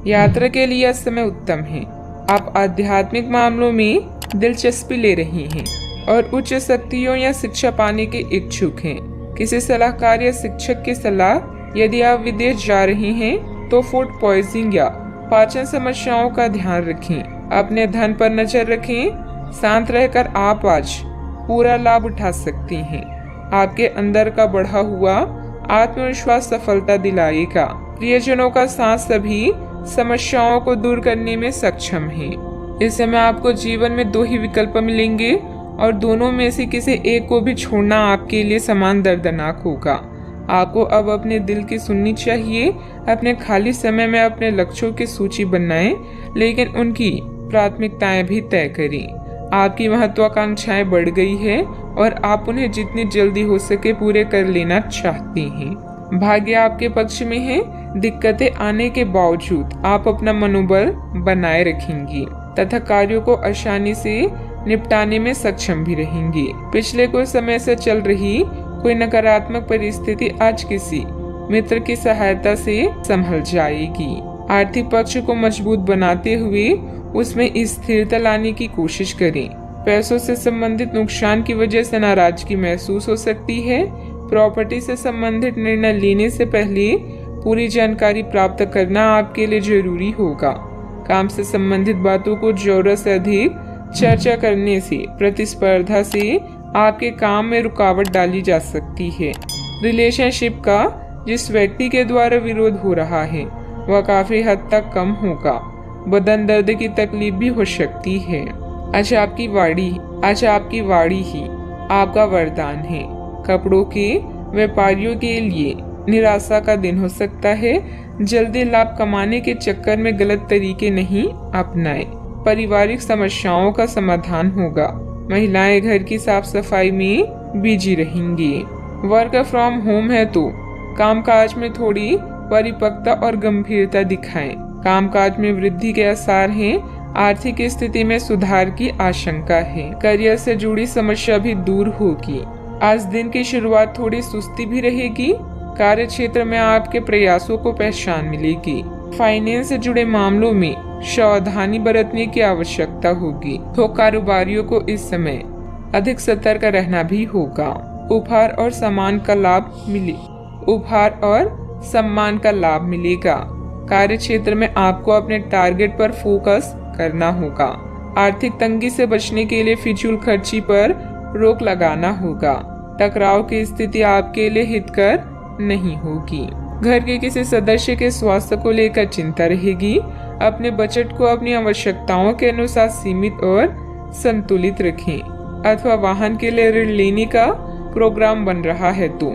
यात्रा के लिए यह समय उत्तम है। आप आध्यात्मिक मामलों में दिलचस्पी ले रही हैं और उच्च शक्तियों या शिक्षा पाने के इच्छुक हैं। किसी सलाहकार या शिक्षक की सलाह यदि आप विदेश जा रही हैं तो फूड पॉइजनिंग या पाचन समस्याओं का ध्यान रखें। अपने धन पर नजर रखें। शांत रहकर आप आज पूरा लाभ उठा सकती हैं। आपके अंदर का बढ़ा हुआ आत्मविश्वास सफलता दिलाएगा। प्रियजनों का साथ सभी समस्याओं को दूर करने में सक्षम है। इस समय आपको जीवन में 2 ही विकल्प मिलेंगे और दोनों में से किसी एक को भी छोड़ना आपके लिए समान दर्दनाक होगा। आपको अब अपने दिल की सुननी चाहिए। अपने खाली समय में अपने लक्ष्यों की सूची बनाएं, लेकिन उनकी प्राथमिकताएं भी तय करें। आपकी महत्वाकांक्षाएं बढ़ गई है और आप उन्हें जितनी जल्दी हो सके पूरे कर लेना चाहती हैं। भाग्य आपके पक्ष में है। दिक्कतें आने के बावजूद आप अपना मनोबल बनाए रखेंगी तथा कार्यों को आसानी से निपटाने में सक्षम भी रहेंगी। पिछले कुछ समय से चल रही कोई नकारात्मक परिस्थिति आज किसी मित्र की सहायता से संभल जाएगी। आर्थिक पक्ष को मजबूत बनाते हुए उसमें स्थिरता लाने की कोशिश करें। पैसों से संबंधित नुकसान की वजह से नाराजगी महसूस हो सकती है। प्रॉपर्टी से संबंधित निर्णय लेने से पहले पूरी जानकारी प्राप्त करना आपके लिए जरूरी होगा। काम से संबंधित बातों को जरूरत से अधिक चर्चा करने से प्रतिस्पर्धा से आपके काम में रुकावट डाली जा सकती है। रिलेशनशिप का जिस व्यक्ति के द्वारा विरोध हो रहा है वह काफी हद तक कम होगा। बदन दर्द की तकलीफ भी हो सकती है। आज आपकी वाड़ी ही आपका वरदान है। कपड़ों के व्यापारियों के लिए निराशा का दिन हो सकता है। जल्दी लाभ कमाने के चक्कर में गलत तरीके नहीं अपनाएं। पारिवारिक समस्याओं का समाधान होगा। महिलाएं घर की साफ सफाई में बिजी रहेंगी। वर्क फ्रॉम होम है तो कामकाज में थोड़ी परिपक्वता और गंभीरता दिखाएं। कामकाज में वृद्धि के आसार हैं। आर्थिक स्थिति में सुधार की आशंका है। करियर से जुड़ी समस्या भी दूर होगी। आज दिन की शुरुआत थोड़ी सुस्ती भी रहेगी। कार्य क्षेत्र में आपके प्रयासों को पहचान मिलेगी। फाइनेंस से जुड़े मामलों में सावधानी बरतने की आवश्यकता होगी। तो कारोबारियों को इस समय अधिक सतर्क रहना भी होगा। उपहार और सम्मान का लाभ मिलेगा। कार्य क्षेत्र में आपको अपने टारगेट पर फोकस करना होगा। आर्थिक तंगी से बचने के लिए फिजूल खर्ची पर रोक लगाना होगा। टकराव की स्थिति आपके लिए हितकर नहीं होगी। घर के किसी सदस्य के स्वास्थ्य को लेकर चिंता रहेगी। अपने बजट को अपनी आवश्यकताओं के अनुसार सीमित और संतुलित रखें। अथवा वाहन के लिए ऋण लेने का प्रोग्राम बन रहा है तो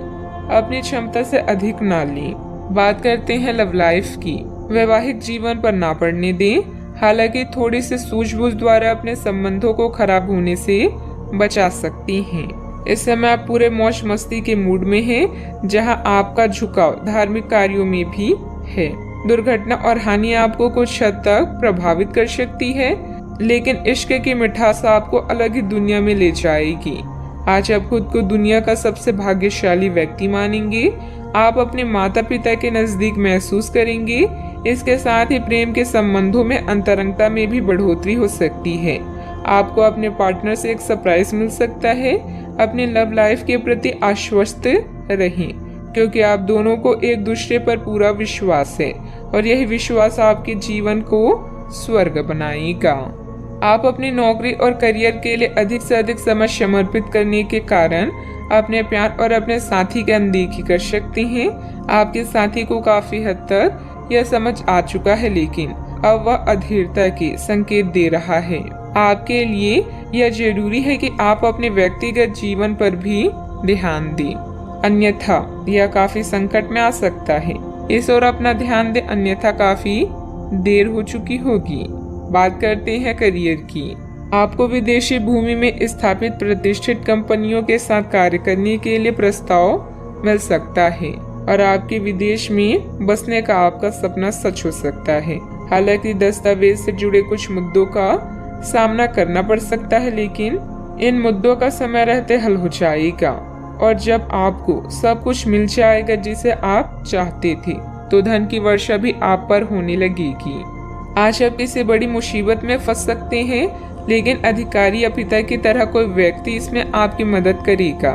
अपनी क्षमता से अधिक ना लें। बात करते हैं लव लाइफ की। वैवाहिक जीवन पर ना पड़ने दें। हालांकि थोड़ी सी सूझबूझ द्वारा अपने संबंधों को खराब होने से बचा सकती हैं। इस समय आप पूरे मौज मस्ती के मूड में हैं, जहां आपका झुकाव धार्मिक कार्यों में भी है। दुर्घटना और हानि आपको कुछ हद तक प्रभावित कर सकती है, लेकिन इश्क की मिठास आपको अलग ही दुनिया में ले जाएगी। आज आप खुद को दुनिया का सबसे भाग्यशाली व्यक्ति मानेंगे। आप अपने माता पिता के नजदीक महसूस करेंगे। इसके साथ ही प्रेम के संबंधों में अंतरंगता में भी बढ़ोतरी हो सकती है। आपको अपने पार्टनर से एक सरप्राइज मिल सकता है। अपने लव लाइफ के प्रति आश्वस्त रहें, क्योंकि आप दोनों को एक दूसरे पर पूरा विश्वास है और यही विश्वास आपके जीवन को स्वर्ग बनाएगा। आप अपनी नौकरी और करियर के लिए अधिक से अधिक समय समर्पित करने के कारण अपने प्यार और अपने साथी की अनदेखी कर सकते हैं। आपके साथी को काफी हद तक यह समझ आ चुका है, लेकिन अब वह अधीरता के संकेत दे रहा है। आपके लिए यह जरूरी है कि आप अपने व्यक्तिगत जीवन पर भी ध्यान दें, अन्यथा यह काफी संकट में आ सकता है। इस ओर अपना ध्यान दें, अन्यथा काफी देर हो चुकी होगी। बात करते हैं करियर की। आपको विदेशी भूमि में स्थापित प्रतिष्ठित कंपनियों के साथ कार्य करने के लिए प्रस्ताव मिल सकता है और आपके विदेश में बसने का आपका सपना सच हो सकता है। हालांकि दस्तावेज से जुड़े कुछ मुद्दों का सामना करना पड़ सकता है, लेकिन इन मुद्दों का समय रहते हल हो जाएगा और जब आपको सब कुछ मिल जाएगा जिसे आप चाहते थे, तो धन की वर्षा भी आप पर होने लगेगी। आज आप किसी बड़ी मुसीबत में फंस सकते हैं, लेकिन अधिकारी या पिता की तरह कोई व्यक्ति इसमें आपकी मदद करेगा।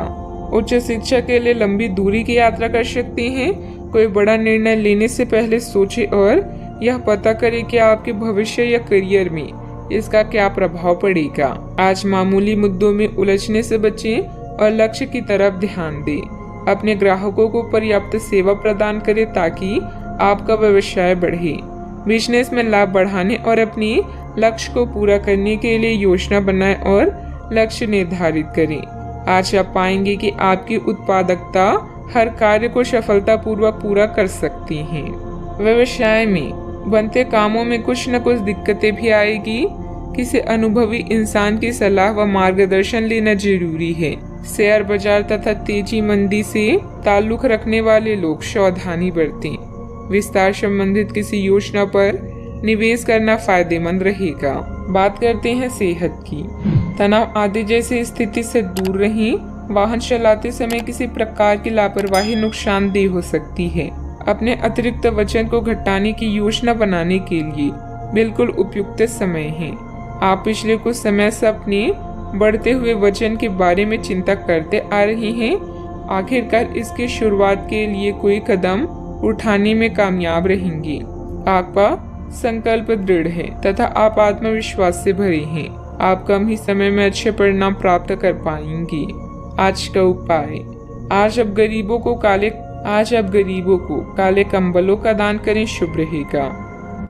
उच्च शिक्षा के लिए लंबी दूरी की यात्रा कर सकते हैं। कोई बड़ा निर्णय लेने से पहले सोचें और यह पता करें कि आपके भविष्य या करियर में इसका क्या प्रभाव पड़ेगा। आज मामूली मुद्दों में उलझने से बचें और लक्ष्य की तरफ ध्यान दें। अपने ग्राहकों को पर्याप्त सेवा प्रदान करें ताकि आपका व्यवसाय बढ़े। बिजनेस में लाभ बढ़ाने और अपनी लक्ष्य को पूरा करने के लिए योजना बनाएं और लक्ष्य निर्धारित करें। आज आप पाएंगे कि आपकी उत्पादकता हर कार्य को सफलतापूर्वक पूरा कर सकती है। व्यवसाय में बनते कामों में कुछ न कुछ दिक्कतें भी आएगी। किसी अनुभवी इंसान की सलाह व मार्गदर्शन लेना जरूरी है। शेयर बाजार तथा तेजी मंदी से ताल्लुक रखने वाले लोग सावधानी बरतें। विस्तार संबंधित किसी योजना पर निवेश करना फायदेमंद रहेगा। बात करते हैं सेहत की। तनाव आदि जैसी स्थिति से दूर रहें। वाहन चलाते समय किसी प्रकार की लापरवाही नुकसानदेह हो सकती है। अपने अतिरिक्त वजन को घटाने की योजना बनाने के लिए बिल्कुल उपयुक्त समय है। आप पिछले कुछ समय से अपने बढ़ते हुए वजन के बारे में चिंता करते आ रहे हैं। आखिरकार इसकी शुरुआत के लिए कोई कदम उठाने में कामयाब रहेंगे। आपका संकल्प दृढ़ है तथा आप आत्मविश्वास से भरे हैं। आप कम ही समय में अच्छे परिणाम प्राप्त कर पाएंगे। आज का उपाय, आज आप गरीबों को काले कंबलों का दान करें, शुभ रहेगा।